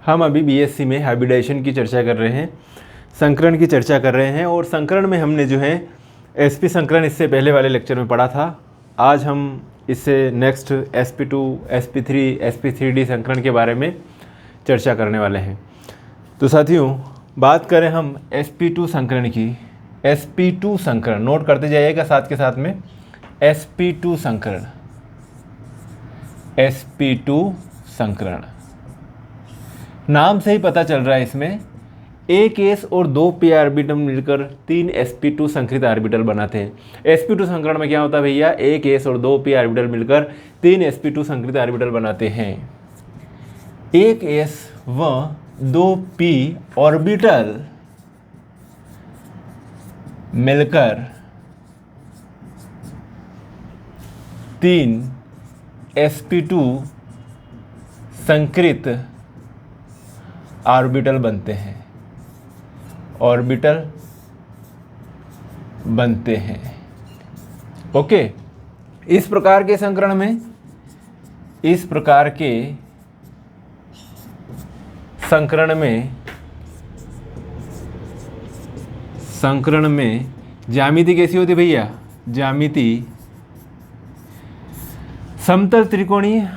हम अभी बीएससी में हाइब्रिडाइजेशन की चर्चा कर रहे हैं, संकरण की चर्चा कर रहे हैं। और संकरण में हमने जो है sp संकरण इससे पहले वाले लेक्चर में पढ़ा था। आज हम इससे नेक्स्ट sp2, sp3, sp3d संकरण के बारे में चर्चा करने वाले हैं। तो साथियों, बात करें हम sp2 संकरण की, sp2 संकरण नोट करते जाइएगा साथ के साथ में। sp2 संकरण, sp2 संकरण नाम से ही पता चल रहा है, इसमें एक s और दो p ऑर्बिटल मिलकर तीन sp2 संकरित ऑर्बिटल बनाते हैं। sp2 संकरण में क्या होता है भैया, एक s और दो p ऑर्बिटल मिलकर तीन sp2 संकरित ऑर्बिटल बनाते हैं। एक s व दो p ऑर्बिटल मिलकर तीन sp2 संकरित ऑर्बिटल बनते हैं, ऑर्बिटल बनते हैं। ओके, इस प्रकार के संकरण में, इस प्रकार के संकरण में ज्यामिति कैसी होती है भैया, ज्यामिति समतल त्रिकोणीय,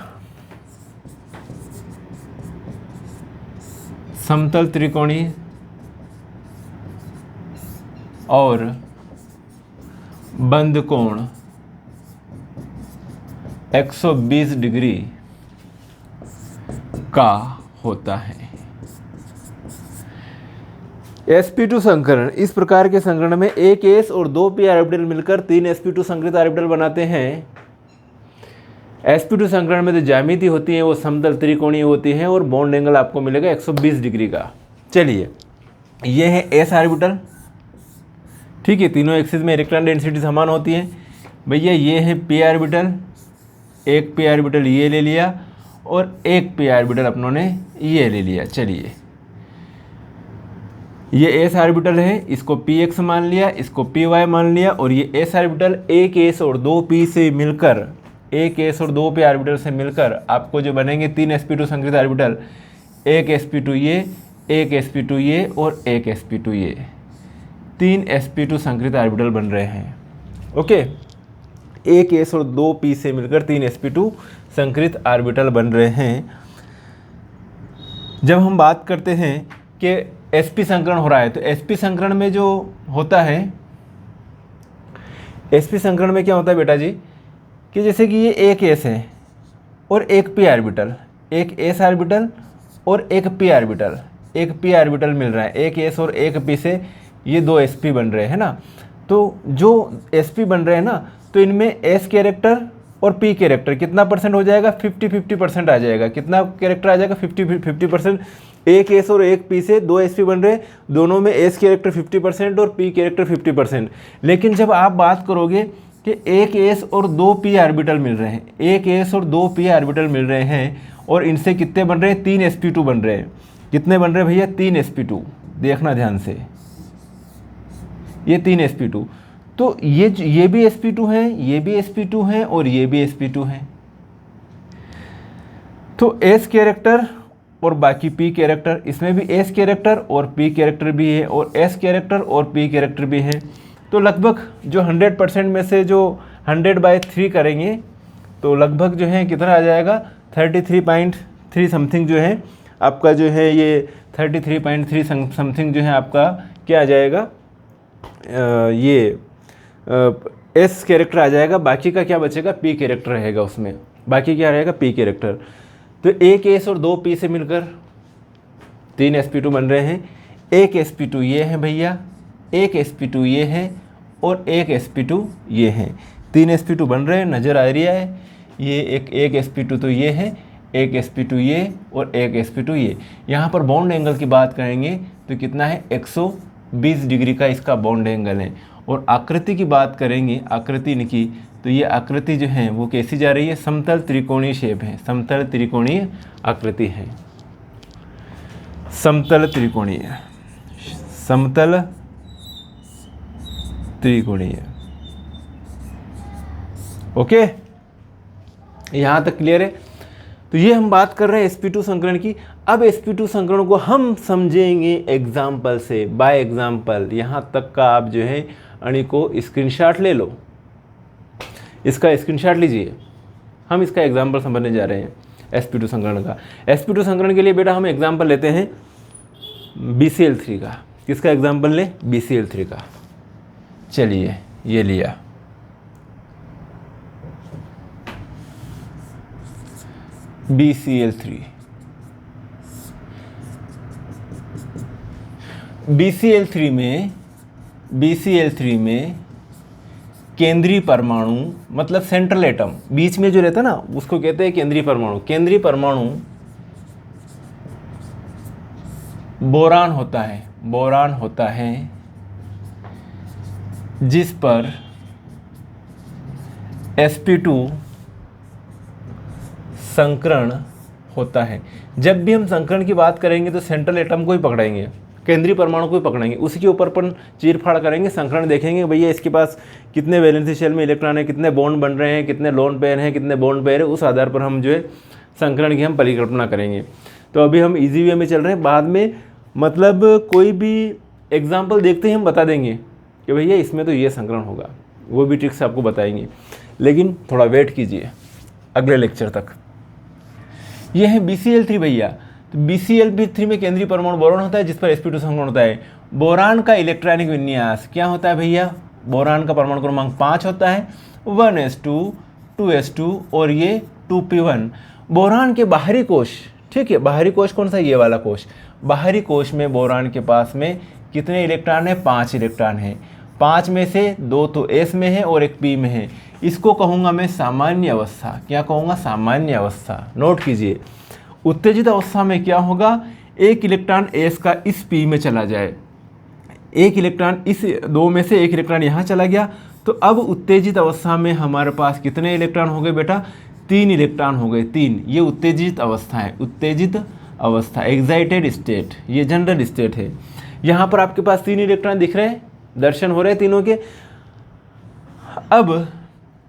समतल त्रिकोणीय और बंद कोण 120 डिग्री का होता है। sp2 संकरण, इस प्रकार के संकरण में एक s और दो p ऑर्बिटल मिलकर तीन sp2 संकरित ऑर्बिटल बनाते हैं। sp2 संकरण में जो ज्यामिति होती है वो समतल त्रिकोणीय होती है और बॉन्ड एंगल आपको मिलेगा 120 डिग्री का। चलिए, ये है s ऑर्बिटल, ठीक है, तीनों एक्सिस में इलेक्ट्रॉन डेंसिटी समान होती है भैया। ये है p ऑर्बिटल, एक p ऑर्बिटल ये ले लिया और एक p ऑर्बिटल अपनों ने ये ले लिया। चलिए, ये s ऑर्बिटल है, इसको px मान लिया, इसको py मान लिया, और ये s ऑर्बिटल एक s और दो p से मिलकर, एक s और दो p ऑर्बिटल से मिलकर आपको जो बनेंगे तीन sp2 संकरित ऑर्बिटल, एक sp2 ये, एक sp2 ये और एक sp2 ये, तीन sp2 संकरित ऑर्बिटल बन रहे हैं। ओके, एक s और दो p से मिलकर तीन sp2 संकरित ऑर्बिटल बन रहे हैं। जब हम बात करते हैं कि sp संकरण हो रहा है, तो sp संकरण में जो होता है, sp संकरण में क्या होता है बेटा जी, कि जैसे कि ये एक s है और एक p ऑर्बिटल, एक s ऑर्बिटल और एक p ऑर्बिटल, एक p ऑर्बिटल मिल रहा है, एक s और एक p से ये दो sp बन रहे हैं ना। तो जो sp बन रहे हैं ना, तो इनमें s कैरेक्टर और p कैरेक्टर कितना परसेंट हो जाएगा, 50-50% आ जाएगा। कितना कैरेक्टर आ जाएगा, 50-50%। एक s और एक p से दो sp बन रहे हैं, दोनों में s कैरेक्टर 50% और p कैरेक्टर 50%। लेकिन जब आप बात करोगे कि एक s और दो p ऑर्बिटल मिल रहे हैं, एक s और दो p ऑर्बिटल मिल रहे हैं और इनसे कितने बन रहे हैं, तीन sp2 बन रहे हैं। कितने बन रहे हैं भैया, तीन sp2। देखना ध्यान से, ये तीन sp2। तो ये भी sp2 हैं, ये भी sp2 हैं और ये भी sp2 हैं। तो s कैरेक्टर और बाकी p कैरेक्टर, इसमें भी s कैरेक्टर और p कैरेक्टर भी है और s कैरेक्टर और p कैरेक्टर भी है। तो लगभग जो 100% में से जो 100/3 करेंगे तो लगभग जो है कितना आ जाएगा, 33.3 समथिंग जो है आपका, जो है ये 33.3 समथिंग जो है आपका क्या आ जाएगा, ये एस कैरेक्टर आ जाएगा। बाकी का क्या बचेगा, पी कैरेक्टर रहेगा उसमें, बाकी क्या रहेगा, पी कैरेक्टर। तो एक एस और दो पी से मिलकर तीन sp2 बन रहे हैं। एक sp2 ये है भैया, एक sp2 ये है और एक sp2 ये है। तीन sp2 बन रहे हैं, नज़र आ रही है। ये एक sp2 तो ये है, एक sp2 ये और एक sp2 ये। यहाँ पर बॉन्ड एंगल की बात करेंगे तो कितना है, 120 डिग्री का इसका बॉन्ड एंगल है। और आकृति की बात करेंगे, आकृति इनकी, तो ये आकृति जो है वो कैसी जा रही है, समतल त्रिकोणीय शेप है, समतल त्रिकोणीय आकृति है, समतल त्रिकोणीय, समतल त्रिकोणीय। ओके, यहाँ तक क्लियर है। तो ये हम बात कर रहे हैं sp2 संकरण की। अब sp2 संकरण को हम समझेंगे एग्जाम्पल से, बाय एग्जाम्पल। यहाँ तक का आप जो है अणी को स्क्रीनशॉट ले लो, इसका स्क्रीनशॉट लीजिए। हम इसका एग्जाम्पल समझने जा रहे हैं sp2 संकरण का। sp2 संकरण के लिए बेटा हम एग्जाम्पल लेते हैं BCl3 का। किसका एग्जाम्पल ले? BCl3 का। चलिए ये लिया, BCl3। BCl3 में केंद्रीय परमाणु मतलब सेंट्रल एटम बीच में जो रहता है ना, उसको कहते हैं केंद्रीय परमाणु। केंद्रीय परमाणु बोरान होता है जिस पर sp2 संकरण होता है। जब भी हम संकरण की बात करेंगे तो सेंट्रल एटम को ही पकड़ेंगे, केंद्रीय परमाणु को ही पकड़ेंगे, उसी के ऊपर पर चीरफाड़ करेंगे, संकरण देखेंगे भैया इसके पास कितने वैलेंसी शेल में इलेक्ट्रॉन है, कितने बॉन्ड बन रहे हैं, कितने लोन पेयर हैं, कितने बॉन्ड पेयर है, उस आधार पर हम जो है संकरण की हम परिकल्पना करेंगे। तो अभी हम इजी वे में चल रहे हैं, बाद में मतलब कोई भी एग्जाम्पल देखते ही हम बता देंगे कि भैया इसमें तो ये संकरण होगा, वो भी ट्रिक्स आपको बताएंगे, लेकिन थोड़ा वेट कीजिए अगले लेक्चर तक। ये है BCl3 भैया। तो BCl3 में केंद्रीय परमाणु बोरान होता है जिस पर sp2 संकरण होता है। बोरान का इलेक्ट्रॉनिक विन्यास क्या होता है भैया? बोरान का परमाणु क्रमांक 5 होता है, 1s2 2s2 और ये 2p1। बोरान के बाहरी कोश, ठीक है, बाहरी कोश कौन सा? ये वाला कोश। बाहरी कोश में बोरान के पास में कितने इलेक्ट्रॉन है? 5 इलेक्ट्रॉन है। 5 में से 2 तो s में है और 1 p में है। इसको कहूँगा मैं सामान्य अवस्था। क्या कहूँगा? सामान्य अवस्था। नोट कीजिए, उत्तेजित अवस्था में क्या होगा? एक इलेक्ट्रॉन s का इस p में चला जाए, एक इलेक्ट्रॉन इस 2 में से एक इलेक्ट्रॉन यहाँ चला गया, तो अब उत्तेजित अवस्था में हमारे पास कितने इलेक्ट्रॉन हो गए बेटा? 3 इलेक्ट्रॉन हो गए, 3। ये उत्तेजित अवस्था है, उत्तेजित अवस्था, एक्साइटेड स्टेट, ये जनरल स्टेट है। यहाँ पर आपके पास 3 इलेक्ट्रॉन दिख रहे हैं, दर्शन हो रहे हैं तीनों के। अब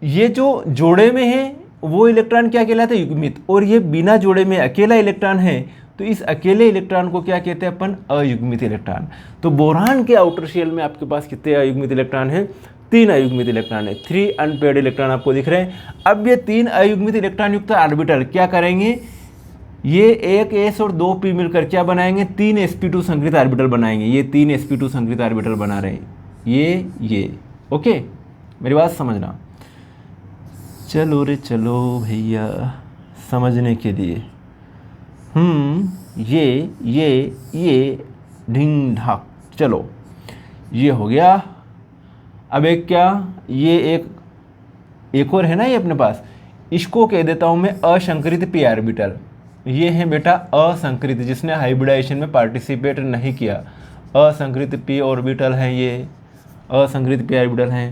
ये जो जोड़े में है वो इलेक्ट्रॉन क्या कहलाता है? युग्मित। और ये बिना जोड़े में अकेला इलेक्ट्रॉन है, तो इस अकेले इलेक्ट्रॉन को क्या कहते हैं अपन? अयुग्मित इलेक्ट्रॉन। तो बोरान के आउटर शेल में आपके पास कितने अयुग्मित इलेक्ट्रॉन हैं? 3 अयुग्मित इलेक्ट्रॉन है, 3 अनपेयर्ड इलेक्ट्रॉन आपको दिख रहे हैं। अब ये 3 अयुग्मित इलेक्ट्रॉन युक्त ऑर्बिटल क्या करेंगे? ये एक s और 2 p मिलकर क्या बनाएंगे? 3 sp2 संकृत ऑर्बिटल बनाएंगे। ये 3 sp2 संकृत ऑर्बिटल बना रहे हैं, ये ओके, मेरी बात समझना। चलो रे चलो भैया समझने के लिए। ये ढिंग ढाक, चलो ये हो गया। अब एक क्या, ये एक और है ना ये अपने पास, इसको कह देता हूँ मैं असंकृत p ऑर्बिटल। ये है बेटा असंकृत, जिसने हाइब्रिडाइजेशन में पार्टिसिपेट नहीं किया, असंकृत p ऑर्बिटल है, ये असंकृत p ऑर्बिटल हैं।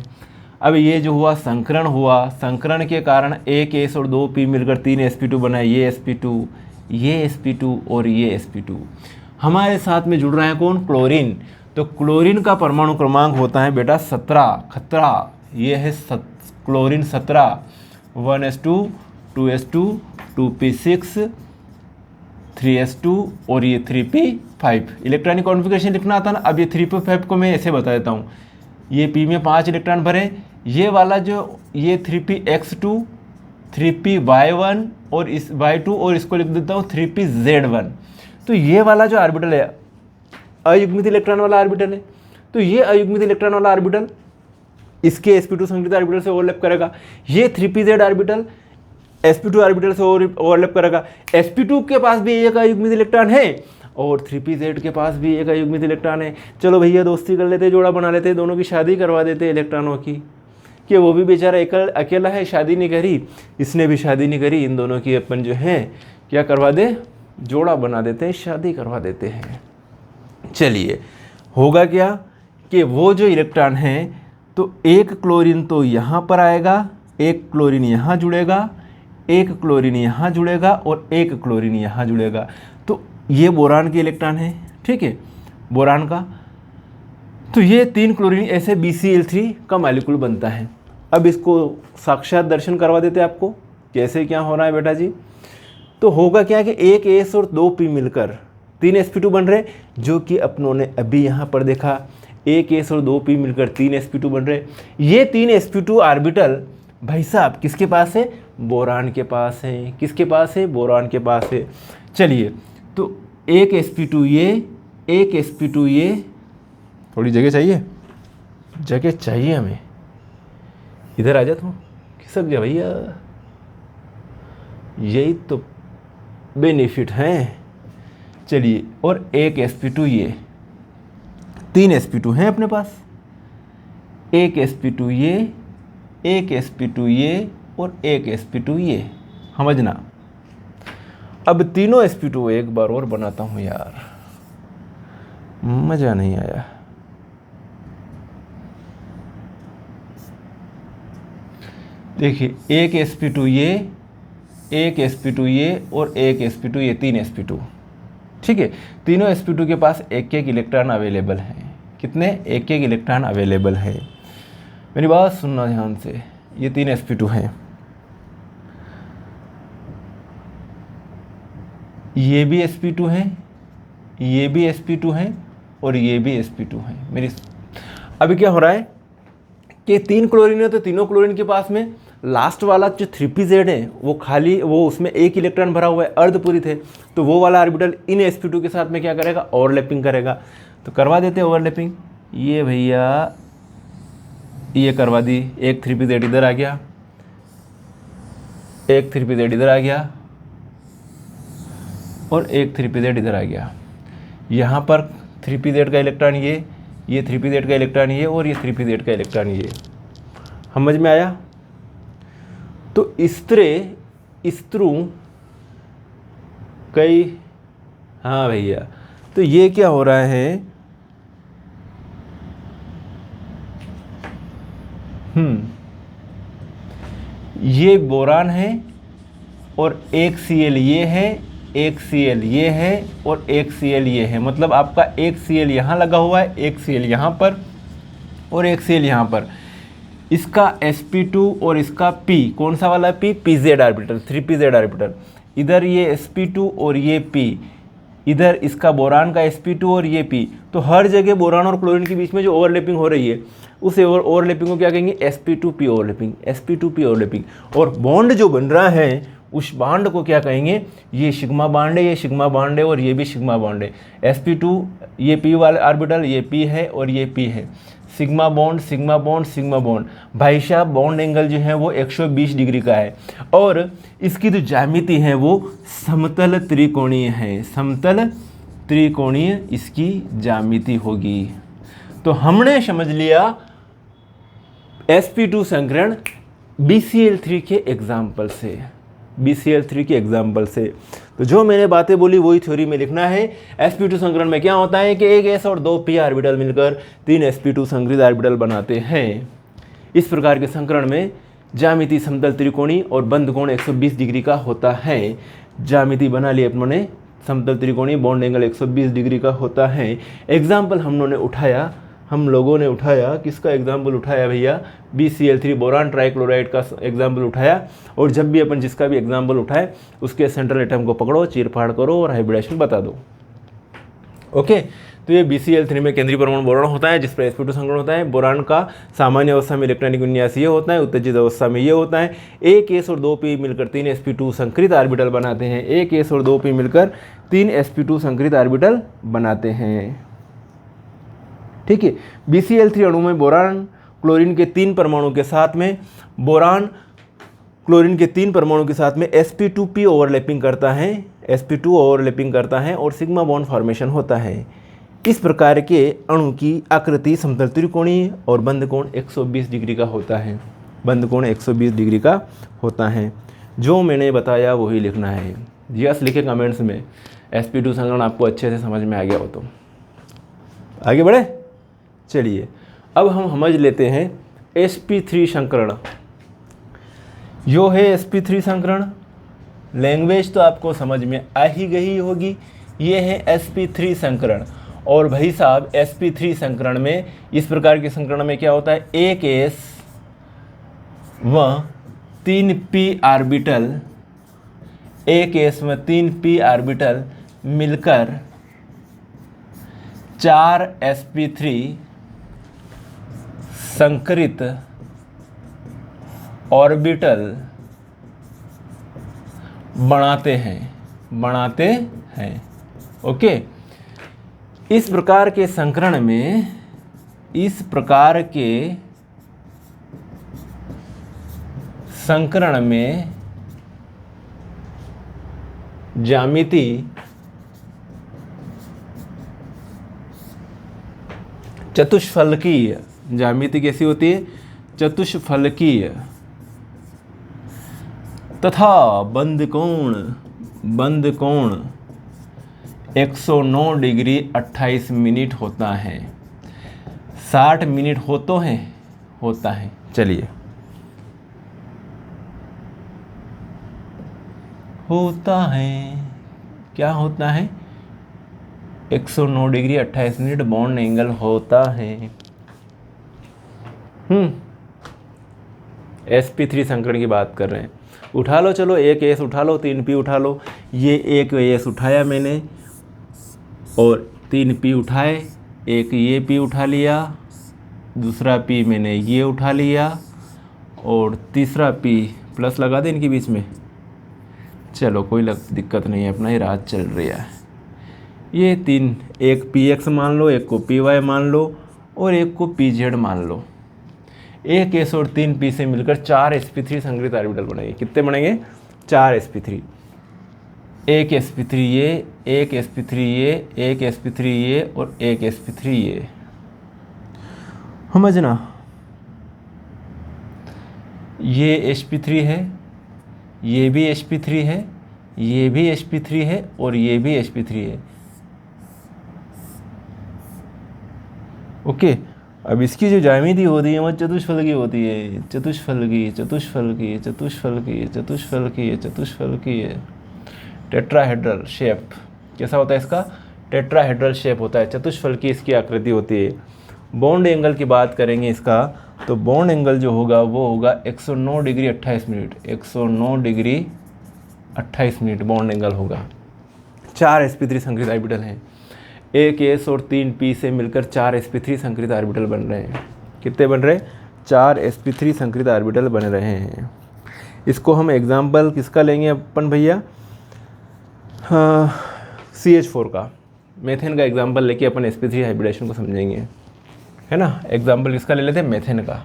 अब ये जो हुआ संकरण हुआ, संकरण के कारण एक s और 2 p मिलकर 3 sp2 बनाए, ये sp2 और ये sp2। हमारे साथ में जुड़ रहा है कौन? क्लोरीन। तो क्लोरीन का परमाणु क्रमांक होता है बेटा 17, ये है chlorine 17, 1s2 2s2 2p6 3s2 और ये 3p5। इलेक्ट्रॉनिक कॉन्फ़िगरेशन लिखना आता ना। अब ये 3p5 को मैं ऐसे बता देता हूँ, ये p में 5 इलेक्ट्रॉन भरे, ये वाला जो ये 3px2 3py1 और इस y2 और इसको लिख देता हूँ 3pz1। तो ये वाला जो ऑर्बिटल है अयुग्मित इलेक्ट्रॉन वाला ऑर्बिटल है। तो ये अयुग्मित इलेक्ट्रॉन वाला ऑर्बिटल इसके sp2 संकृत ऑर्बिटल से ओवरलैप करेगा। ये 3pz ऑर्बिटल sp2 ऑर्बिटल से ओवरलैप करेगा। sp2 के पास भी एक अयुग्मित इलेक्ट्रॉन है और 3pz के पास भी एक अयुग्मित इलेक्ट्रॉन है। चलो भैया दोस्ती कर लेते, जोड़ा बना लेते, दोनों की शादी करवा देते इलेक्ट्रॉनों की, कि वो भी बेचारा अकेला है, शादी नहीं करी, इसने भी शादी नहीं करी, इन दोनों की अपन जो है क्या करवा दे? जोड़ा बना देते हैं, शादी करवा देते हैं। चलिए होगा क्या कि वो जो इलेक्ट्रॉन है, तो एक क्लोरीन तो यहाँ पर आएगा, एक क्लोरीन यहाँ जुड़ेगा, एक क्लोरीन यहाँ जुड़ेगा और एक क्लोरीन यहाँ जुड़ेगा। तो ये बोरान के इलेक्ट्रॉन है, ठीक है, बोरान का। तो ये 3 क्लोरीन ऐसे BCl3 का मॉलिक्यूल बनता है। अब इसको साक्षात दर्शन करवा देते हैं आपको, कैसे क्या हो रहा है बेटा जी। तो होगा क्या कि एक एस और 2 पी मिलकर 3 sp2 बन रहे, जो कि अपनों ने अभी यहाँ पर देखा, एक एस और 2 पी मिलकर 3 sp2 बन रहे। ये 3 sp2 ऑर्बिटल भाई साहब किसके पास है? बोरान के पास है। किसके पास है? बोरान के पास है। चलिए, तो एक sp2 ये, एक sp2 ये, थोड़ी जगह चाहिए, जगह चाहिए हमें, इधर आ जा तू, खिसक जा भैया, यही तो बेनिफिट हैं। चलिए, और एक sp2 ये, 3 sp2 हैं अपने पास, एक sp2 ये, एक sp2 ये और एक sp2 ये, समझना। अब तीनों sp2 एक बार और बनाता हूँ यार, मज़ा नहीं आया। देखिए, एक sp2 ये, एक sp2 ये और एक sp2 ये, 3 sp2, ठीक है। तीनों sp2 के पास एक एक इलेक्ट्रॉन अवेलेबल हैं। कितने? एक एक इलेक्ट्रॉन अवेलेबल है। मेरी बात सुनना ध्यान से, ये 3 sp2 हैं, ये भी sp2 हैं, ये भी sp2 हैं और ये भी sp2 हैं। मेरी अभी क्या हो रहा है कि 3 क्लोरीन है, तो तीनों क्लोरीन के पास में लास्ट वाला जो 3pz है वो खाली, वो उसमें एक इलेक्ट्रॉन भरा हुआ है, अर्धपूरित है, तो वो वाला ऑर्बिटल इन sp2 के साथ में क्या करेगा? ओवरलैपिंग करेगा। तो करवा देते हैं ओवरलैपिंग। ये भैया ये करवा दी, एक 3pz इधर आ गया, एक 3pz इधर आ गया और एक 3pz इधर आ गया। यहाँ पर 3pz का इलेक्ट्रॉन ये 3pz का इलेक्ट्रॉन ये और ये 3pz का इलेक्ट्रॉन ये। समझ में आया? तो इस थ्रू कई, हाँ भैया, तो ये क्या हो रहा है? ये बोरान है और एक Cl ये है, एक Cl ये है और एक Cl ये है। मतलब आपका एक Cl यहाँ लगा हुआ है, एक Cl यहाँ पर और एक Cl यहाँ पर। इसका sp2 और इसका p, कौन सा वाला p? pz orbital, 3pz orbital. इधर ये sp2 और ये p, इधर इसका बोरान का sp2 और ये p। तो हर जगह बोरान और क्लोरीन के बीच में जो ओवरलैपिंग हो रही है, उस ओवरलैपिंग को क्या कहेंगे? sp2p overlapping, sp2p overlapping. और बॉन्ड जो बन रहा है उस बॉन्ड को क्या कहेंगे? ये सिग्मा बॉन्ड है, ये सिग्मा बॉन्ड है और ये भी सिग्मा बॉन्ड है। sp2 ये p वाला ऑर्बिटल, ये p है और ये p है। Sigma bond, sigma bond, sigma bond. भाई साहब, बॉन्ड एंगल जो है वो 120 डिग्री का है और इसकी जो ज्यामिति है वो समतल त्रिकोणीय है। समतल त्रिकोणीय इसकी ज्यामिति होगी। तो हमने समझ लिया sp2 संकरण BCl3 के एग्जाम्पल से, BCl3 के एग्जाम्पल से। तो जो मैंने बातें बोली वही थ्योरी में लिखना है। sp2 संकरण में क्या होता है कि एक s और 2 p ऑर्बिटल मिलकर 3 sp2 संकरित ऑर्बिटल बनाते हैं। इस प्रकार के संकरण में ज्यामिति समतल त्रिकोणी और बंद कोण 120 डिग्री का होता है। ज्यामिति बना ली अपनों ने, समतल त्रिकोणी, बॉन्ड एंगल 120 डिग्री का होता है। एग्जाम्पल हम लोगों ने उठाया, किसका एग्जाम्पल उठाया भैया? BCl3 बोरान ट्राइक्लोराइड का एग्जाम्पल उठाया। और जब भी अपन जिसका भी एग्जाम्पल उठाए उसके सेंट्रल एटम को पकड़ो, चीरफाड़ करो और हाइब्रिडेशन बता दो। ओके, तो ये BCl3 में केंद्रीय परमाणु बोरान होता है, जिस पर sp2 संकरण होता है। बोरान का सामान्य अवस्था में इलेक्ट्रॉनिक विन्यास ये होता है, उत्तेजित अवस्था में ये होता है। एक s और 2 p मिलकर 3 sp2 संकरित ऑर्बिटल बनाते हैं। एक s और 2 p मिलकर 3 sp2 संकरित ऑर्बिटल बनाते हैं। ठीक है। BCl3 अणु में बोरान क्लोरीन के 3 परमाणु के साथ में, बोरान क्लोरीन के 3 परमाणु के साथ में sp2p ओवरलैपिंग करता है, sp2 ओवरलैपिंग करता है और सिग्मा बॉन्ड फॉर्मेशन होता है। इस प्रकार के अणु की आकृति समतल त्रिकोणीय और बंद कोण 120 डिग्री का होता है। बंद कोण 120 डिग्री का होता है। जो मैंने बताया वही लिखना है। यस लिखे कमेंट्स में sp2 संकरण आपको अच्छे से समझ में आ गया हो तो। आगे बढ़े, चलिए अब हम समझ लेते हैं sp3 संकरण। यो है sp3 संकरण, लैंग्वेज तो आपको समझ में आ ही गई होगी। ये है sp3 संकरण। और भाई साहब sp3 संकरण में, इस प्रकार के संकरण में क्या होता है? एक s व 3p ऑर्बिटल, एक केस में 3 p ऑर्बिटल मिलकर 4 sp3 संकरित ऑर्बिटल बनाते हैं। ओके, इस प्रकार के संकरण में ज्यामिति चतुष्फलकीय, ज्यामिति कैसी होती है? चतुष्फलकीय तथा बंद कोण 109 डिग्री 28 मिनट होता है। 60 मिनट होता है। चलिए, होता है, क्या होता है? 109 डिग्री 28 मिनट बॉन्ड एंगल होता है। sp3 संकरण की बात कर रहे हैं। उठा लो, चलो एक s उठा लो, 3 p उठा लो। ये एक s उठाया मैंने और 3 p उठाए, एक ये p उठा लिया, दूसरा p मैंने ये उठा लिया और तीसरा p प्लस लगा दे इनके बीच में। चलो कोई दिक्कत नहीं है, अपना ही राज चल रहा है। ये 3, एक px मान लो, एक को py मान लो और एक को pz मान लो। एक s और 3 p से मिलकर 4 sp3 संकरित ऑर्बिटल बनेंगे। कितने बनेंगे? 4 sp3। एक sp3 ये, एक sp3 ये, एक sp3 ये और एक sp3 ये। समझना, ये sp3 है, ये भी sp3 है, ये भी sp3 है और ये भी sp3 है। ओके, अब इसकी जो ज्यामिति होती है वो चतुष्फलकीय होती है। चतुष्फलकीय टेट्राहेड्रल शेप। कैसा होता है इसका? टेट्राहेड्रल शेप होता है, चतुष्फलकीय इसकी आकृति होती है। बॉन्ड एंगल की बात करेंगे इसका, तो बॉन्ड एंगल जो होगा वो होगा 109 degree 28 minute. 109 degree 28 minute bond angle होगा। 4 sp3 संकरित ऑर्बिटल हैं। एक s और 3 p से मिलकर 4 sp3 संकरित ऑर्बिटल बन रहे हैं। कितने बन रहे हैं? 4 sp3 संकरित ऑर्बिटल बन रहे हैं। इसको हम एग्जाम्पल किसका लेंगे अपन भैया? CH4 का, मेथेन का एग्जाम्पल लेके अपन sp3 हाइब्रिडेशन को समझेंगे, है ना। एग्जाम्पल किसका ले लेते हैं? मेथेन का।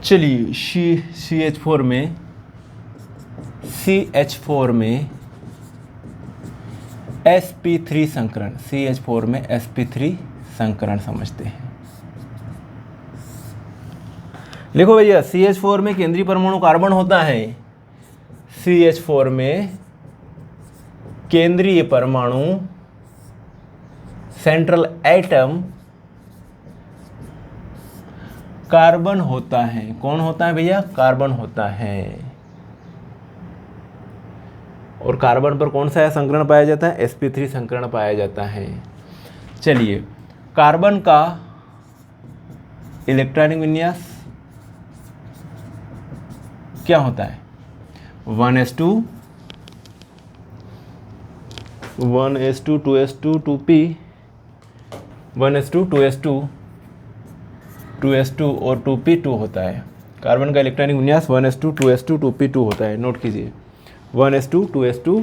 चलिए, CH4 में sp3 संकरण, CH4 में sp3 संकरण समझते हैं। लिखो भैया, CH4 में केंद्रीय परमाणु कार्बन होता है। CH4 में केंद्रीय परमाणु, सेंट्रल एटम कार्बन होता है। कौन होता है भैया? कार्बन होता है। और कार्बन पर कौन सा संकरण पाया जाता है? sp3 संकरण पाया जाता है। चलिए, कार्बन का इलेक्ट्रॉनिक विन्यास क्या होता है? 1s2 2s2 2p, 1s2 2s2 और 2p2 होता है। कार्बन का इलेक्ट्रॉनिक विन्यास 1s2 2s2 2p2 होता है। नोट कीजिए, 1s2 2s2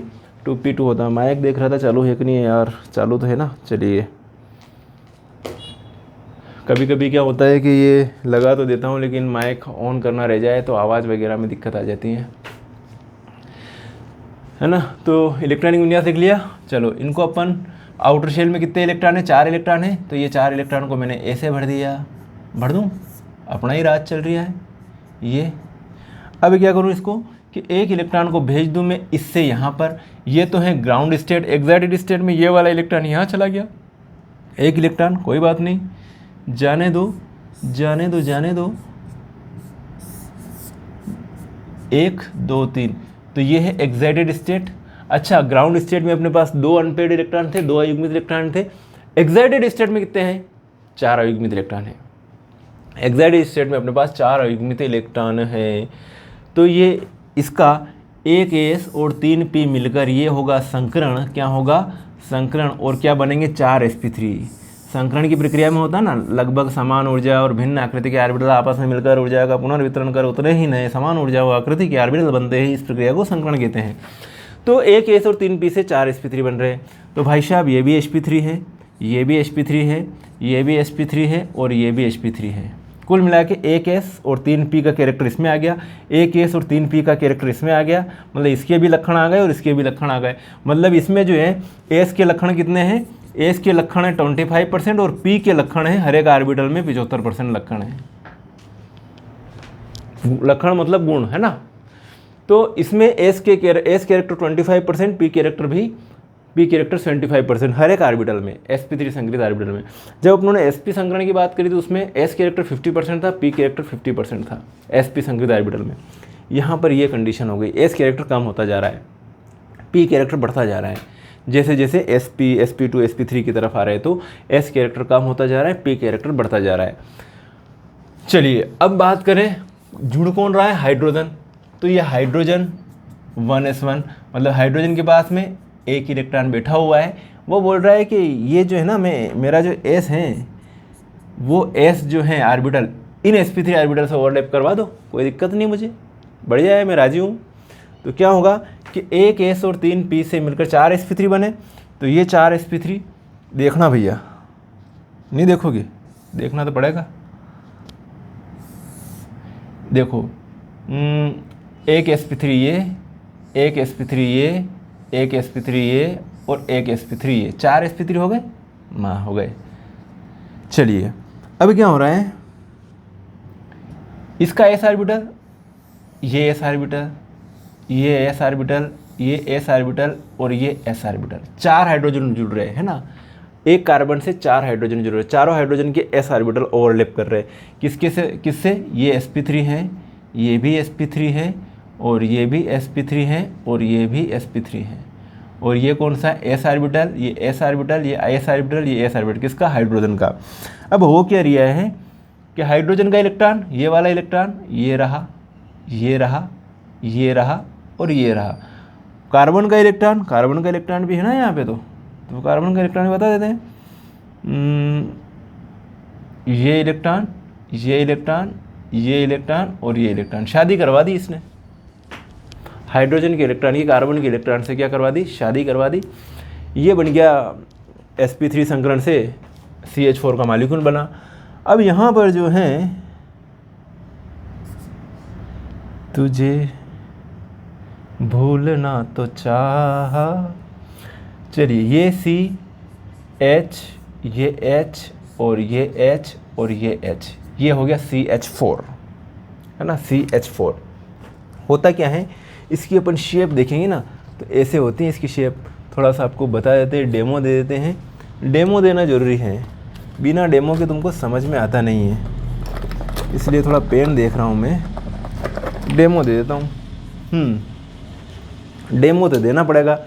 2p2 होता है। माइक देख रहा था चालू है कि नहीं यार? चालू तो है ना। चलिए, कभी कभी क्या होता है कि ये लगा तो देता हूँ लेकिन माइक ऑन करना रह जाए तो आवाज़ वगैरह में दिक्कत आ जाती है ना। तो इलेक्ट्रॉनिक विन्यास देख लिया। चलो, इनको अपन आउटर शेल में कितने इलेक्ट्रॉन है? 4 इलेक्ट्रॉन है। तो ये 4 इलेक्ट्रॉन को मैंने ऐसे भर दिया, भर दूँ, अपना ही राज चल रहा है ये। अब क्या करूँ इसको कि एक इलेक्ट्रॉन को भेज दूँ मैं इससे यहाँ पर। ये तो है ग्राउंड स्टेट, एक्साइटेड स्टेट में ये वाला इलेक्ट्रॉन यहाँ चला गया। एक इलेक्ट्रॉन, कोई बात नहीं, जाने दो 1 2 3। तो ये है एक्साइटेड स्टेट। अच्छा, ग्राउंड स्टेट में अपने पास 2 अनपेयर्ड इलेक्ट्रॉन थे, 2 अयुग्मित इलेक्ट्रॉन थे। एक्साइटेड स्टेट में कितने हैं? 4 अयुग्मित इलेक्ट्रॉन हैं। एक्साइटेड स्टेट में अपने पास 4 अयुग्मित इलेक्ट्रॉन हैं। तो ये इसका एक एस और 3 पी मिलकर ये होगा संकरण, क्या होगा संकरण, और क्या बनेंगे 4 sp3। संकरण की प्रक्रिया में होता है ना, लगभग समान ऊर्जा और भिन्न आकृति के ऑर्बिटल आपस में मिलकर ऊर्जा का पुनर्वितरण कर उतने ही नए समान ऊर्जा और आकृति के ऑर्बिटल बनते हैं, इस प्रक्रिया को संकरण कहते हैं। तो एक एस और 3 पी से 4 sp3 बन रहे हैं। तो भाई साहब ये भी sp3 है, ये भी sp3 है, ये भी sp3 है और ये भी sp3 है। कुल मिला के एक एस और 3 पी का कैरेक्टर इसमें आ गया, एक एस और 3 पी का कैरेक्टर इसमें आ गया, मतलब इसके भी लक्षण आ गए और इसके भी लक्षण आ गए। मतलब इसमें जो है एस के लक्षण कितने हैं, एस के लक्षण है 25% और पी के लक्षण है हर एक ऑर्बिटल में 75% लक्षण है। लक्षण मतलब गुण है ना। तो इसमें एस कैरेक्टर 25%, पी कैरेक्टर 75% हर एक ऑर्बिटल में, sp3 संकरित ऑर्बिटल में। जब अपनों ने sp संकरण की बात करी तो उसमें s कैरेक्टर 50% था, p कैरेक्टर 50% था sp संकरित ऑर्बिटल में। यहाँ पर ये कंडीशन हो गई, s कैरेक्टर कम होता जा रहा है, p कैरेक्टर बढ़ता जा रहा है। जैसे जैसे sp, sp2, sp3 की तरफ आ रहे हैं तो s कैरेक्टर कम होता जा रहा है, p कैरेक्टर बढ़ता जा रहा है। चलिए अब बात करें जुड़ कौन रहा है, हाइड्रोजन। तो ये हाइड्रोजन 1s1, मतलब हाइड्रोजन के पास में एक इलेक्ट्रॉन बैठा हुआ है। वो बोल रहा है कि ये जो है ना, मेरा जो s है वो s जो है ऑर्बिटल इन sp3 ऑर्बिटल से ओवरलैप करवा दो, कोई दिक्कत नहीं मुझे, बढ़िया है, मैं राजी हूँ। तो क्या होगा कि एक s और 3 p से मिलकर 4 sp3 बने। तो ये 4 sp3 देखना भैया, नहीं देखोगे, देखना तो पड़ेगा। देखो एक sp3 ये, एक sp3 ये, एक sp3 ये और एक sp3 ये, 4 sp3 हो गए, माँ हो गए। चलिए अब क्या हो रहा है, इसका s ऑर्बिटल, ये s ऑर्बिटल, ये s ऑर्बिटल, ये s ऑर्बिटल और ये s ऑर्बिटल, 4 हाइड्रोजन जुड़ रहे हैं ना। एक कार्बन से 4 हाइड्रोजन जुड़ रहे हैं, चारों हाइड्रोजन के s ऑर्बिटल ओवरलैप कर रहे हैं। किससे ये sp3 है, ये भी sp3 है और ये भी sp3 है और ये भी sp3 है। और ये कौन सा s ऑर्बिटल, ये s ऑर्बिटल, ये s ऑर्बिटल, ये s ऑर्बिटल, किसका, हाइड्रोजन का। अब हो क्या रिया है कि हाइड्रोजन का इलेक्ट्रॉन, ये वाला इलेक्ट्रॉन ये रहा, ये रहा, ये रहा और ये रहा। कार्बन का इलेक्ट्रॉन भी है ना यहाँ पे, तो कार्बन का इलेक्ट्रॉन भी बता देते हैं। ये इलेक्ट्रॉन, ये इलेक्ट्रॉन, ये इलेक्ट्रॉन और ये इलेक्ट्रॉन, शादी करवा दी इसने। हाइड्रोजन के इलेक्ट्रॉन की कार्बन के इलेक्ट्रॉन से क्या करवा दी, शादी करवा दी। ये बन गया sp3 संकरण से CH4 का मॉलिक्यूल बना। अब यहाँ पर जो है तुझे भूलना तो चाहा, चलिए ये CH, ये H और ये H और ये H, ये हो गया CH4 है ना। CH4 होता क्या है, इसकी अपन शेप देखेंगे ना तो ऐसे होती है इसकी शेप। थोड़ा सा आपको बता देते हैं, डेमो दे देते हैं। डेमो देना ज़रूरी है, बिना डेमो के तुमको समझ में आता नहीं है, इसलिए थोड़ा पेन देख रहा हूँ मैं, डेमो दे देता हूँ। डेमो तो देना पड़ेगा।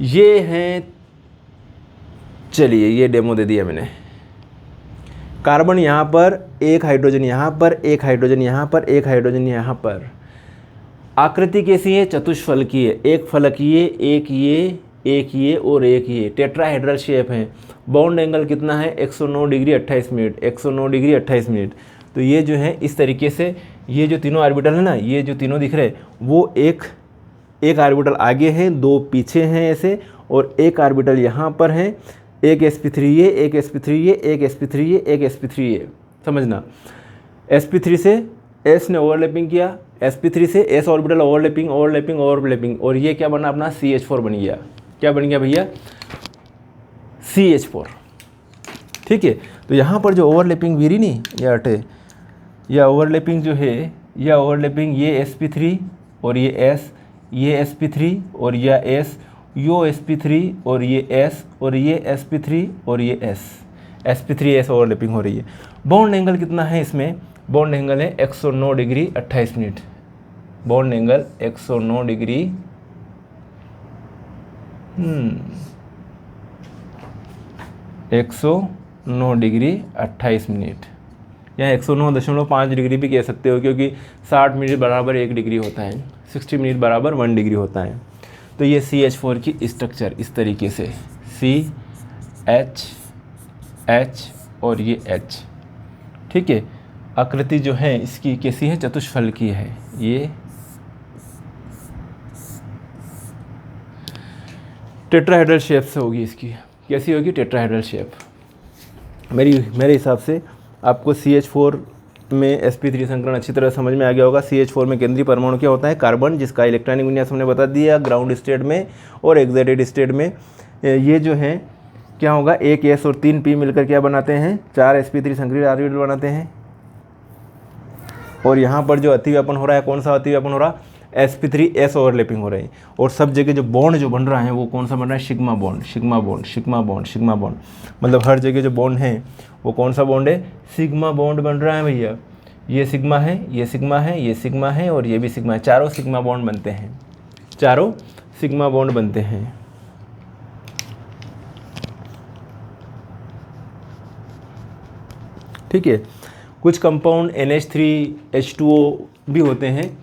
ये है, चलिए ये डेमो दे दिया मैंने। कार्बन यहाँ पर, एक हाइड्रोजन यहाँ पर, एक हाइड्रोजन यहाँ पर, एक हाइड्रोजन यहाँ पर। आकृति कैसी है, चतुष्फलकीय, एक फलकीय, एक ये और एक ये, टेट्राहेड्रल शेप है। बॉन्ड एंगल कितना है, 109 डिग्री 28 मिनट, 109 डिग्री 28 मिनट। तो ये जो है इस तरीके से, ये जो तीनों ऑर्बिटल है ना, ये जो तीनों दिख रहे हैं वो एक ऑर्बिटल आगे है, 2 पीछे हैं ऐसे, और एक ऑर्बिटल यहाँ पर है। एक sp3 ये, एक sp3 ये, एक sp3 ये, एक sp3 ये, समझना। sp3 से s ने ओवरलैपिंग किया, sp3 से s ऑर्बिटल ओवरलैपिंग, और ये क्या बना अपना, CH4 बन गया। क्या बन गया भैया, CH4। ठीक है। तो यहाँ पर जो ओवरलैपिंग वीरी नहीं या अटे, या ओवरलैपिंग जो है, या ओवरलैपिंग ये sp3 और ये s, ये sp3 और यह s, यो sp3 और ये s, और ये sp3 और ये s, sp3s ओवरलैपिंग हो रही है। बॉन्ड एंगल कितना है इसमें, बॉन्ड एंगल है 109 degree 28 minute. Bond angle 109 degree 109 degree 28 minute, या 109.5 डिग्री भी कह सकते हो, क्योंकि 60 मिनट बराबर 1 डिग्री होता है, 60 मिनट बराबर 1 डिग्री होता है। तो ये CH4 की स्ट्रक्चर इस तरीके से CH H और ये H, ठीक है। आकृति जो है इसकी कैसी है, चतुष्फल की है। ये टेट्राहेड्रल शेप से होगी, इसकी कैसी होगी, टेट्राहेड्रल शेप। मेरे हिसाब से आपको CH4 में sp3 संकरण अच्छी तरह समझ में आ गया होगा। CH4 में केंद्रीय परमाणु क्या होता है, कार्बन, जिसका इलेक्ट्रॉनिक विन्यास हमने बता दिया, ग्राउंड स्टेट में और एक्साइटेड स्टेट में। ये जो है क्या होगा, एक S और 3 P मिलकर क्या बनाते हैं, 4 sp3 संकरित ऑर्बिटल बनाते हैं। और यहाँ पर जो अतिव्यापन हो रहा है, कौन सा अतिव्यापन हो रहा, sp3s ओवरलैपिंग हो रही है। और सब जगह जो बॉन्ड जो बन रहा है वो कौन सा बन रहा है, sigma bond, sigma bond, sigma bond, sigma bond. मतलब हर जगह जो बॉन्ड है वो कौन सा बॉन्ड है, सिग्मा बॉन्ड बन रहा है भैया। ये सिग्मा है, ये सिग्मा है, ये सिग्मा है और ये भी सिग्मा है। चारों सिग्मा बॉन्ड बनते हैं, चारों सिग्मा बॉन्ड बनते हैं। ठीक है। कुछ कंपाउंड NH3H2O भी होते हैं,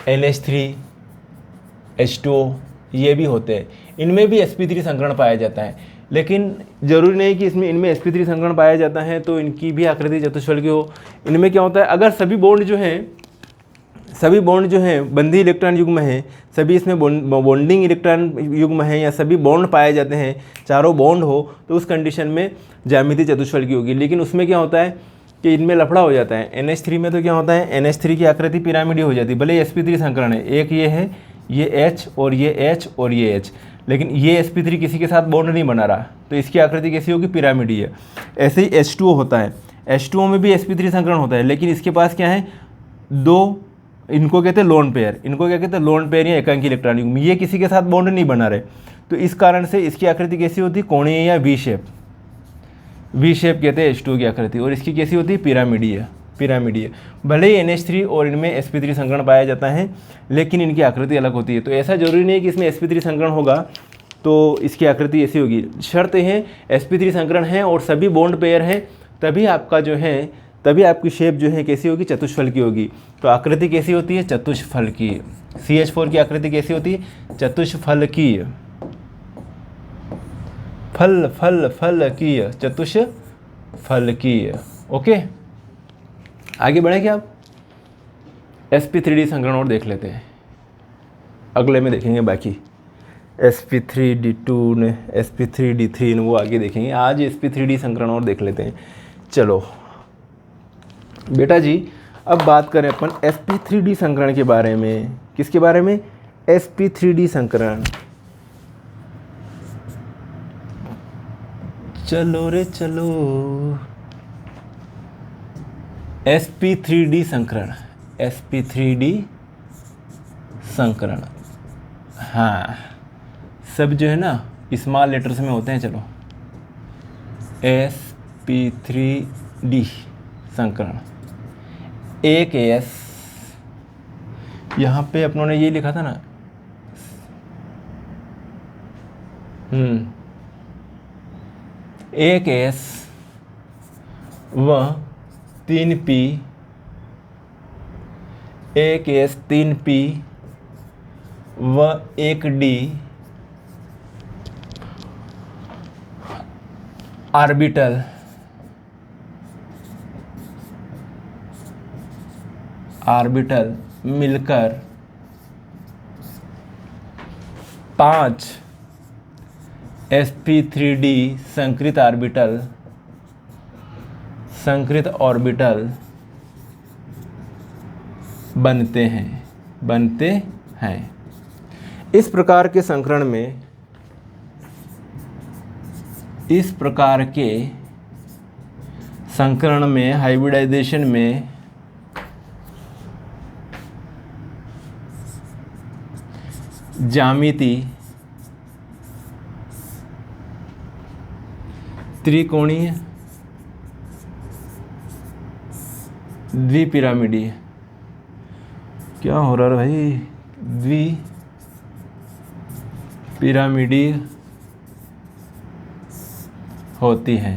NH3H2O ये भी होते हैं। इनमें भी sp3 संकरण पाया जाता है, लेकिन ज़रूरी नहीं कि इसमें इनमें sp3 संकरण पाया जाता है तो इनकी भी आकृति चतुष्फल की हो। इनमें क्या होता है, अगर सभी बॉन्ड जो हैं बंधी इलेक्ट्रॉन युग्म हैं, सभी इसमें बॉन्डिंग इलेक्ट्रॉन युग्म हैं या सभी बॉन्ड पाए जाते हैं, चारों बॉन्ड हो, तो उस कंडीशन में ज्यामिति चतुष्फल की होगी। लेकिन उसमें क्या होता है कि इनमें लफड़ा हो जाता है। NH3 में तो क्या होता है, NH3 की आकृति पिरामिडी हो जाती है, भले sp3 संकरण है, एक ये है, ये H और ये H और ये H, लेकिन ये sp3 किसी के साथ बॉन्ड नहीं बना रहा, तो इसकी आकृति कैसी होगी, पिरामिडी है। ऐसे ही H2O होता है, H2O में भी sp3 संकरण होता है, लेकिन इसके पास क्या है, दो, इनको कहते हैं लोन पेयर, इनको क्या कहते हैं, लोन पेयर या एकांकी इलेक्ट्रॉन युग्म। ये किसी के साथ बॉन्ड नहीं बना रहे, तो इस कारण से इसकी आकृति कैसी होती है, कोणीय या वी शेप कहते हैं H2O की आकृति। और इसकी कैसी होती है, पिरामिडीय। भले ही NH3 और इनमें sp3 संकरण पाया जाता है, लेकिन इनकी आकृति अलग होती है। तो ऐसा जरूरी नहीं है कि इसमें sp3 संकरण होगा तो इसकी आकृति ऐसी होगी। शर्त है sp3 संकरण है और सभी बॉन्ड पेयर हैं, तभी आपका जो है, तभी आपकी शेप जो है कैसी होगी, चतुष्फल की होगी। तो आकृति कैसी होती है, चतुष्फल की। CH4 की आकृति कैसी होती है, चतुष्फल की, फल की, चतुष्फल की। ओके, आगे बढ़े क्या, आप sp3d संकरण और देख लेते हैं, अगले में देखेंगे बाकी sp3d2 ने, sp3d3 ने, वो आगे देखेंगे। आज sp3d संकरण और देख लेते हैं। चलो बेटा जी, अब बात करें अपन sp3d संकरण के बारे में। किसके बारे में, sp3d संकरण। चलो रे चलो, sp3d संकरण, sp3d संकरण, हाँ सब जो है ना स्मॉल लेटर्स में होते हैं। चलो sp3d संकरण, एक S, यहाँ पे अपनों ने ये लिखा था ना, एक S व 3P, एक S 3P व एक D ऑर्बिटल, मिलकर 5 sp3d संकृत ऑर्बिटल बनते हैं। इस प्रकार के संकरण में, हाइब्रिडाइजेशन में ज्यामिति त्रिकोणीय द्विपिरामिडीय, क्या हो रहा है भाई, द्विपिरामिडीय होती है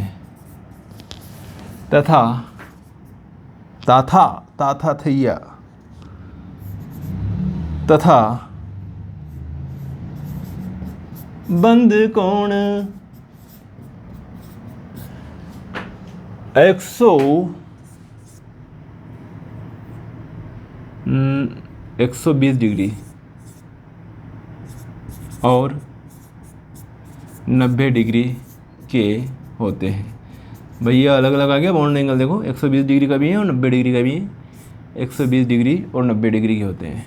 तथा ताथा थैया तथा बंद कोण 120 डिग्री और 90 डिग्री के होते हैं। भैया अलग अलग आ गया बॉन्ड एंगल, देखो 120 डिग्री का भी है और 90 डिग्री का भी है। 120 डिग्री और 90 डिग्री के होते हैं।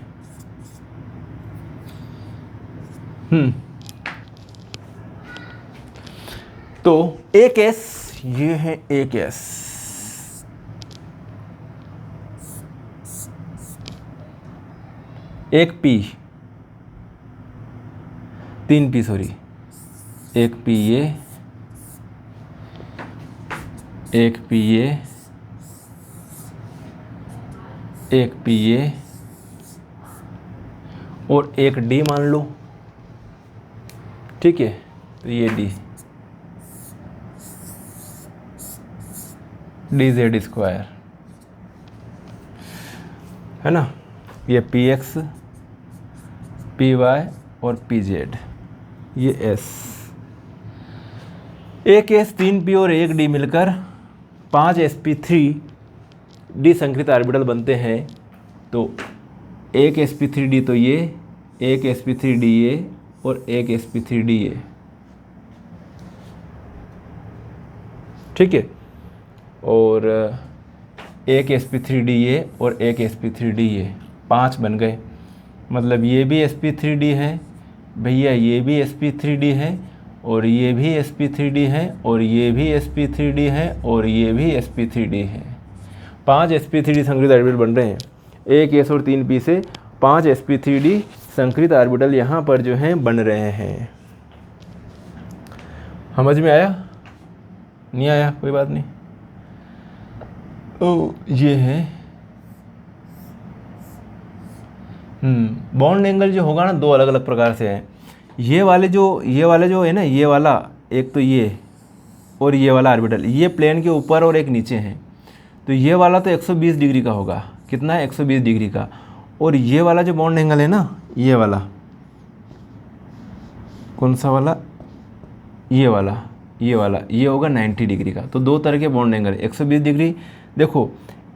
तो एक एस, ये है एक एस, एक पी, 3 पी सॉरी, एक पी ये, एक पी ये, एक पी ये और एक डी मान लो, ठीक है। तो ये डी जेड स्क्वायर है ना, ये पी एक्स, पी वाई और पी जेड, ये एस। एक एस, 3 पी और एक डी मिलकर 5 sp3 संकृत ऑर्बिटल बनते हैं। तो एक sp3d तो ये, एक sp3d ये और एक sp3d ये, ठीक है। और एक sp3d ये और एक sp3d ये, 5 बन गए। मतलब ये भी sp3d है भैया, ये भी sp3d है और ये भी sp3d है और ये भी sp3d है और ये भी sp3d है। 5 sp3d संकृत ऑर्बिटल बन रहे हैं। एक एस और 3 पी से 5 sp3d संकृत ऑर्बिटल यहाँ पर जो हैं बन रहे हैं। समझ में आया? नहीं आया कोई बात नहीं। तो ये है बॉन्ड एंगल जो होगा ना, 2 अलग अलग प्रकार से है। ये वाले जो है ना, ये वाला एक तो ये और ये वाला ऑर्बिटल, ये प्लेन के ऊपर और एक नीचे है। तो ये वाला तो 120 डिग्री का होगा। कितना है? 120 डिग्री का। और ये वाला जो बॉन्ड एंगल है ना, ये वाला, कौन सा वाला? ये वाला ये होगा 90 डिग्री का। तो 2 तरह के बॉन्ड एंगल, 120 डिग्री। देखो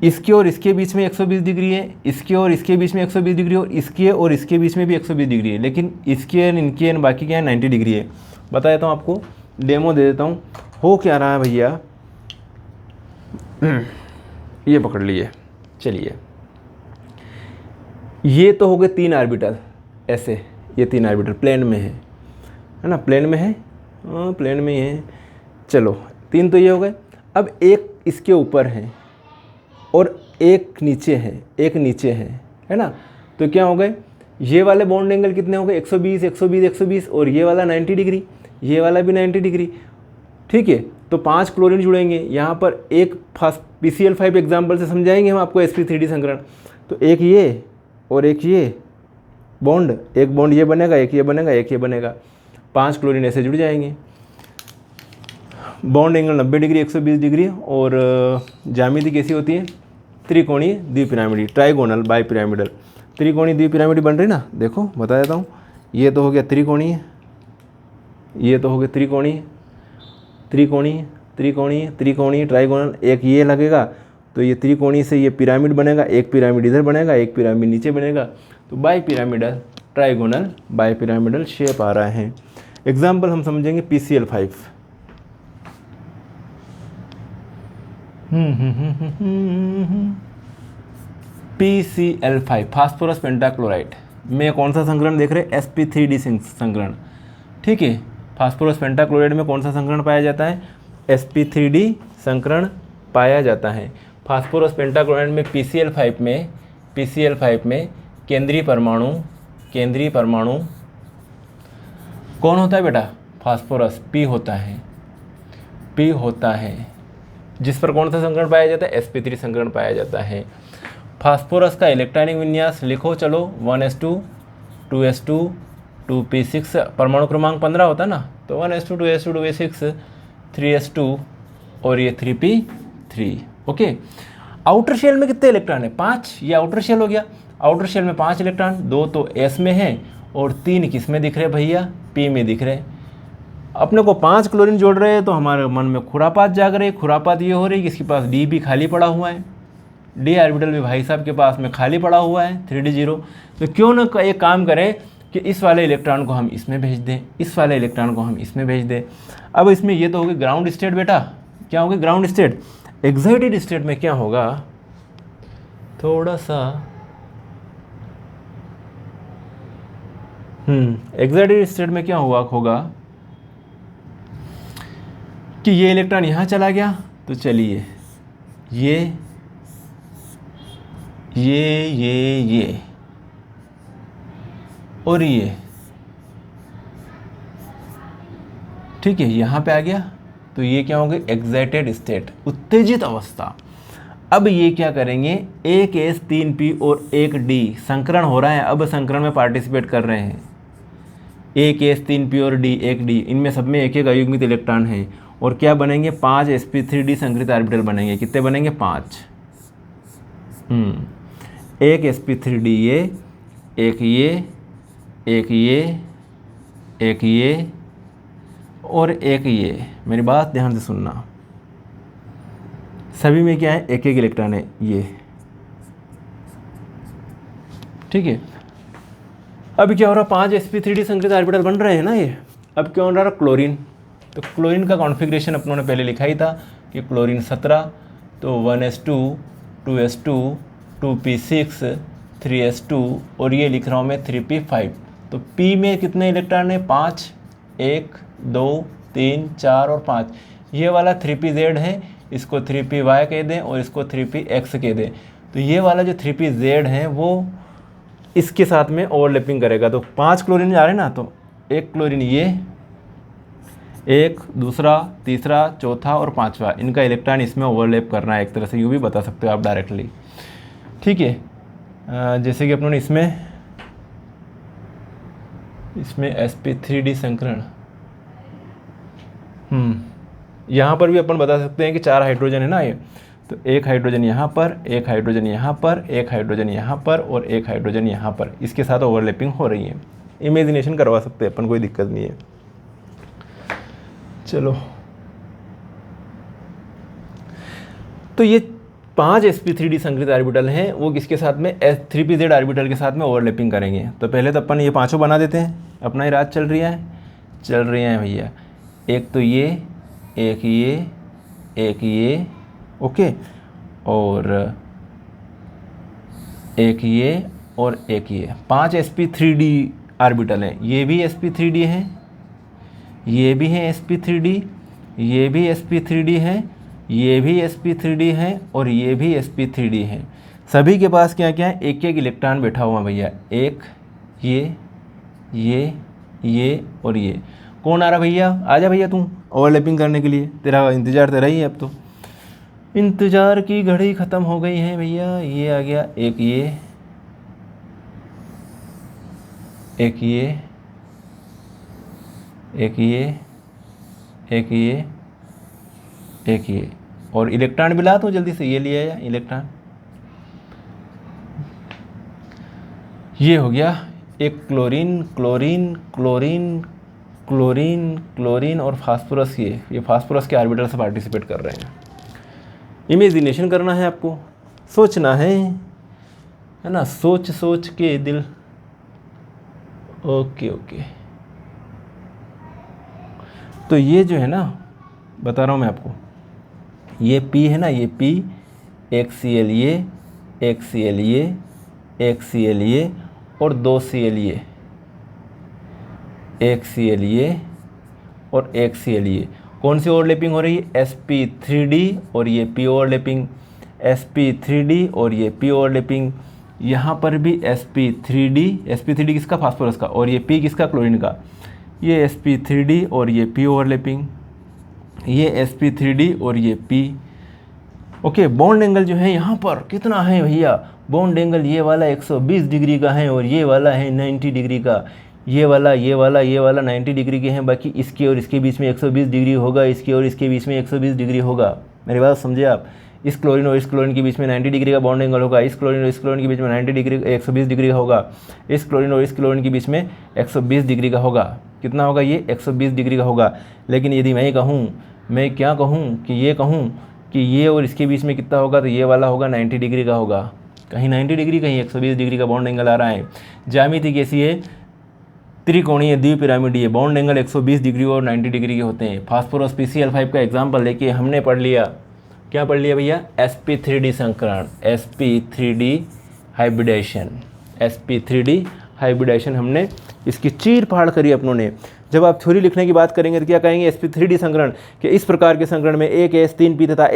इसके और इसके बीच में 120 डिग्री है, इसके और इसके बीच में 120 डिग्री, और इसके और इसके बीच में भी 120 डिग्री है। लेकिन इसके इनके बाकी क्या है, 90 डिग्री है। बता देता हूँ आपको, डेमो दे देता हूँ। हो क्या रहा है भैया, ये पकड़ लिए। चलिए, ये तो हो गए 3 ऑर्बिटल ऐसे, ये 3 ऑर्बिटल प्लेन में है ना, प्लेन में है, हाँ प्लेन में ही है। चलो 3 तो ये हो गए। अब एक इसके ऊपर है और एक नीचे है ना। तो क्या हो गए, ये वाले बॉन्ड एंगल कितने हो गए, 120 120 120, और ये वाला 90 डिग्री, ये वाला भी 90 डिग्री, ठीक है। तो 5 क्लोरीन जुड़ेंगे यहाँ पर। एक PCl5 एग्जाम्पल से समझाएंगे हम आपको sp3d संकरण। तो एक ये और एक ये बॉन्ड, एक बॉन्ड ये बनेगा, एक ये बनेगा, एक ये बनेगा, 5 क्लोरीन ऐसे जुड़ जाएंगे। Bond angle 90 degree 120 degree. और ज्यामिति कैसी होती है, त्रिकोणीय द्विपिरामिडी, ट्राइगोनल बाइपिरामिडल। त्रिकोणीय द्विपिरामिडी बन रही ना, देखो बता देता हूँ। ये तो हो गया त्रिकोणीय, ये तो हो गया त्रिकोणीय, त्रिकोणीय त्रिकोणीय त्रिकोणीय ट्राइगोनल। एक ये लगेगा तो ये त्रिकोणीय से ये पिरामिड बनेगा, एक पिरामिड इधर बनेगा, एक पिरामिड नीचे बनेगा। तो बाइपिरामिडल ट्राइगोनल बाइपिरामिडल शेप आ रहा है। एग्जाम्पल हम समझेंगे PCl5। PCl5 फास्फोरस पेंटाक्लोराइड में कौन सा संकरण देख रहे हैं, sp3d संकरण, ठीक है। फास्फोरस पेंटाक्लोराइड में कौन सा संकरण पाया जाता है, sp3d संकरण पाया जाता है। फास्फोरस पेंटाक्लोराइड में PCl5 में केंद्रीय परमाणु कौन होता है बेटा, फास्फोरस p होता है, जिस पर कौन सा संकरण पाया जाता है, sp3 संकरण पाया जाता है। फास्फोरस का इलेक्ट्रॉनिक विन्यास लिखो, चलो 1s2 2s2 2p6, परमाणु क्रमांक 15 होता है ना, तो 1s2 2s2 2p6 3s2 और ये 3p3। ओके, आउटर शेल में कितने इलेक्ट्रॉन है? 5। ये आउटर शेल हो गया। आउटर शेल में 5 इलेक्ट्रॉन, 2 तो एस में है और 3 किस में दिख रहे भैया? पी में दिख रहे। अपने को 5 क्लोरीन जोड़ रहे हैं तो हमारे मन में खुरापात जाग रही है। खुरापात ये हो रही है कि इसके पास डी भी खाली पड़ा हुआ है, डी ऑर्बिटल भी भाई साहब के पास में खाली पड़ा हुआ है 3d0। तो क्यों ना एक काम करें कि इस वाले इलेक्ट्रॉन को हम इसमें भेज दें, इस वाले इलेक्ट्रॉन को हम इसमें भेज दें। अब इसमें ये तो होगी ग्राउंड स्टेट बेटा। क्या होगी ग्राउंड स्टेट? एक्साइटेड स्टेट में क्या होगा, थोड़ा सा एक्साइटेड स्टेट में क्या होगा कि ये इलेक्ट्रॉन यहाँ चला गया, तो चलिए ये और ये ठीक है यहाँ पे आ गया, तो ये क्या होगा? एक्साइटेड स्टेट, उत्तेजित अवस्था। अब ये क्या करेंगे? एक S 3P और एक D संकरण हो रहा है, अब संकरण में पार्टिसिपेट कर रहे हैं। एक S 3P और D एक D, इनमें सब में एक एक अयुग्मित इलेक्ट्रॉन है और क्या बनेंगे? 5 sp3d संकरित ऑर्बिटल बनेंगे। कितने बनेंगे? 5। एक sp3d ये, एक ये, एक ये, एक ये और एक ये। मेरी बात ध्यान से सुनना, सभी में क्या है? एक एक इलेक्ट्रॉन है ये, ठीक है। अब क्या हो रहा? 5 sp3d संकरित ऑर्बिटल बन रहे हैं ना ये। अब क्या हो रहा? क्लोरीन। तो क्लोरीन का कॉन्फ़िगरेशन अपनों ने पहले लिखा ही था कि क्लोरीन 17, तो 1s2, 2s2, 2p6, 3s2 और ये लिख रहा हूँ मैं 3p5। तो p में कितने इलेक्ट्रॉन है? 5, 1, 2, 3, 4 और 5। ये वाला 3pz है, इसको 3py कह दें और इसको 3px कह दें। तो ये वाला जो 3pz है वो इसके साथ में ओवरलैपिंग करेगा। तो 5 क्लोरीन जा रहे हैं ना, तो एक क्लोरीन ये, एक, दूसरा, तीसरा, चौथा और 5वां, इनका इलेक्ट्रॉन इसमें ओवरलैप करना है। एक तरह से यूँ भी बता सकते हो आप डायरेक्टली, ठीक है। जैसे कि अपनों ने इसमें sp3d संकरण, यहाँ पर भी अपन बता सकते हैं कि 4 हाइड्रोजन है ना ये। तो एक हाइड्रोजन यहाँ पर, एक हाइड्रोजन यहाँ पर, एक हाइड्रोजन यहाँ पर और एक हाइड्रोजन यहाँ पर, इसके साथ ओवरलैपिंग हो रही है। इमेजिनेशन करवा सकते हैं अपन, कोई दिक्कत नहीं है। चलो, तो ये 5 sp3d संकरित ऑर्बिटल हैं, वो किसके साथ में? 3pz ऑर्बिटल के साथ में ओवरलैपिंग करेंगे। तो पहले तो अपन ये पांचों बना देते हैं, अपना ही राज चल रही है भैया। एक तो ये, एक ये, एक ये, ओके, और एक ये और एक ये। 5 sp3d ऑर्बिटल हैं। ये भी sp3d हैं, ये भी है sp3d, ये भी sp3d है, ये भी sp3d है और ये भी sp3d है। सभी के पास क्या क्या है? एक एक इलेक्ट्रॉन बैठा हुआ भैया। एक, ये और ये। कौन आ रहा भैया? आजा भैया तू ओवरलैपिंग करने के लिए, तेरा इंतज़ार तेरा ही है। अब तो इंतज़ार की घड़ी ख़त्म हो गई है भैया। ये आ गया, एक ये, एक ये, एक ये, एक ये, एक ये, और इलेक्ट्रॉन भी ला तो जल्दी से, ये लिया या इलेक्ट्रॉन। ये हो गया एक chlorine, chlorine, chlorine, chlorine, chlorine और फास्फोरस। ये फास्फोरस के ऑर्बिटल से पार्टिसिपेट कर रहे हैं। इमेजिनेशन करना है आपको, सोचना है ना, सोच सोच के दिल। ओके ओके, तो ये जो है ना, बता रहा हूँ मैं आपको, ये P है ना, ये P, एक Cl ये, एक Cl ये, एक Cl ये और 2 Cl ये, एक Cl ये और एक Cl ये। कौन सी ओवरलैपिंग हो रही है? sp3d और ये p ओवरलैपिंग, sp3d और ये p ओवरलैपिंग। यहाँ पर भी sp3d किसका? फास्फोरस का, और ये p किसका? क्लोरीन का। ये sp3d और ये p ओवरलैपिंग, ये sp3d और ये p। ओके, बॉन्ड एंगल जो है यहाँ पर कितना है भैया? बॉन्ड एंगल ये वाला 120 डिग्री का है और ये वाला है 90 डिग्री का। ये वाला 90 डिग्री के हैं, बाकी इसके और इसके बीच में 120 डिग्री होगा, इसके और इसके बीच में 120 डिग्री होगा। मेरी बात समझे आप? इस क्लोरीन और इस क्लोरीन के बीच में 90 डिग्री का बॉन्ड एंगल होगा, इस क्लोरीन और इस क्लोरीन के बीच में 90 डिग्री 120 डिग्री का होगा, इस क्लोरीन और इस क्लोरीन के बीच में 120 डिग्री का होगा। कितना होगा ये? 120 डिग्री का होगा। लेकिन यदि मैं क्या कहूँ कि ये और इसके बीच में कितना होगा, तो ये वाला होगा 90 डिग्री का होगा। कहीं 90 डिग्री, कहीं 120 डिग्री का बॉन्ड एंगल आ रहा है। ज्यामिति कैसी है? त्रिकोणीय द्विपिरामिडीय, बॉन्ड एंगल 120 डिग्री और 90 डिग्री के होते हैं। फास्फोरस PCl5 का एग्जाम्पल लेके हमने पढ़ लिया, क्या पढ़ लिया भैया? sp3d संकरण, sp3d हाइब्रिडेशन हमने इसकी चीर फाड़ करी अपनों ने। जब आप थ्योरी लिखने की बात करेंगे तो क्या कहेंगे? sp3d संकरण के इस प्रकार के संकरण में एक S 3p तथा